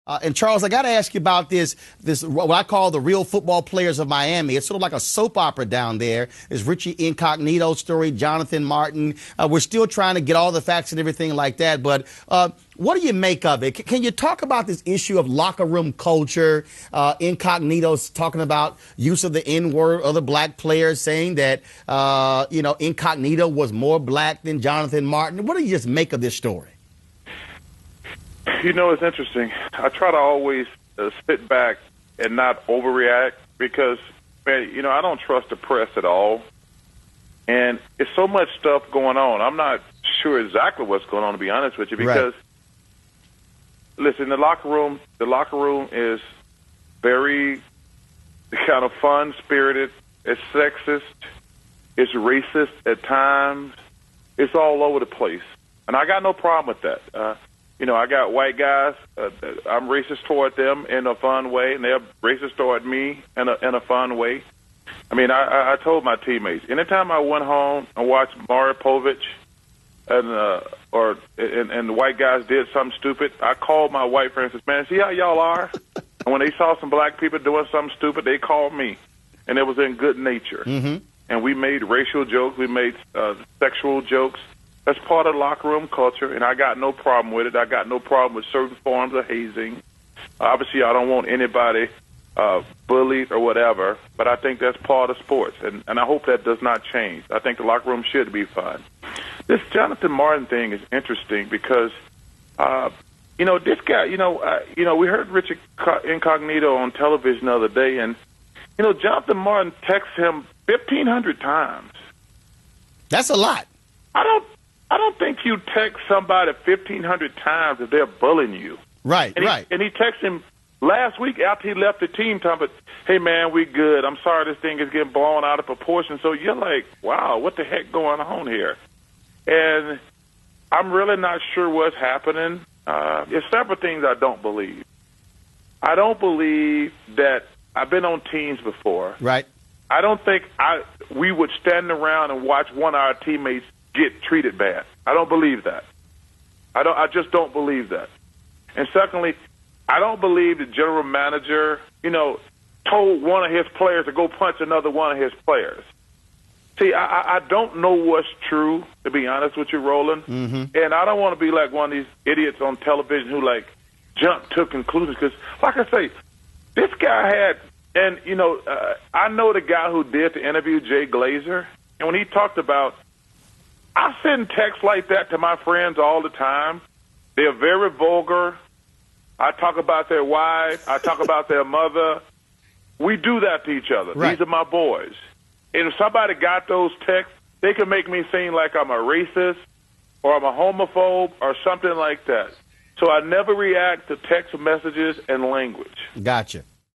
And Charles, I got to ask you about this what I call the real football players of Miami. It's sort of like a soap opera down there. There's Richie Incognito story, Jonathan Martin. We're still trying to get all the facts and everything like that. But what do you make of it? Can you talk about this issue of locker room culture? Incognito's talking about use of the N-word, other black players saying that, Incognito was more black than Jonathan Martin. What do you just make of this story? It's interesting. I try to always sit back and not overreact because, man, I don't trust the press at all. And it's so much stuff going on. I'm not sure exactly what's going on, to be honest with you, because, listen, the locker room is very kind of fun-spirited. It's sexist. It's racist at times. It's all over the place. And I got no problem with that. I got white guys. I'm racist toward them in a fun way, and they're racist toward me in a fun way. I mean, I told my teammates, anytime I went home and watched Maury Povich and the white guys did something stupid, I called my white friends and said, man, see how y'all are? And when they saw some black people doing something stupid, they called me, and it was in good nature. Mm-hmm. And we made racial jokes. We made sexual jokes. That's part of locker room culture, and I got no problem with it. I got no problem with certain forms of hazing. Obviously, I don't want anybody bullied or whatever, but I think that's part of sports, and I hope that does not change. I think the locker room should be fun. This Jonathan Martin thing is interesting because, this guy, we heard Richie Incognito on television the other day, and, Jonathan Martin texts him 1,500 times. That's a lot. I don't think you text somebody 1,500 times if they're bullying you. Right, right. And he texted him last week after he left the team, talking about, hey, man, we good. I'm sorry this thing is getting blown out of proportion. So you're like, wow, what the heck going on here? And I'm really not sure what's happening. There's several things I don't believe. I don't believe that I've been on teams before. Right. I don't think we would stand around and watch one of our teammates get treated bad. I don't believe that. I just don't believe that. And secondly, I don't believe the general manager, told one of his players to go punch another one of his players. See, I don't know what's true, to be honest with you, Roland. Mm-hmm. And I don't want to be like one of these idiots on television who, jump to conclusions. Because, like I say, this guy had, and, I know the guy who did the interview, Jay Glazer, and when he talked about, I send texts like that to my friends all the time. They're very vulgar. I talk about their wives. I talk about their mother. We do that to each other. Right. These are my boys. And if somebody got those texts, they can make me seem like I'm a racist or I'm a homophobe or something like that. So I never react to text messages and language. Gotcha.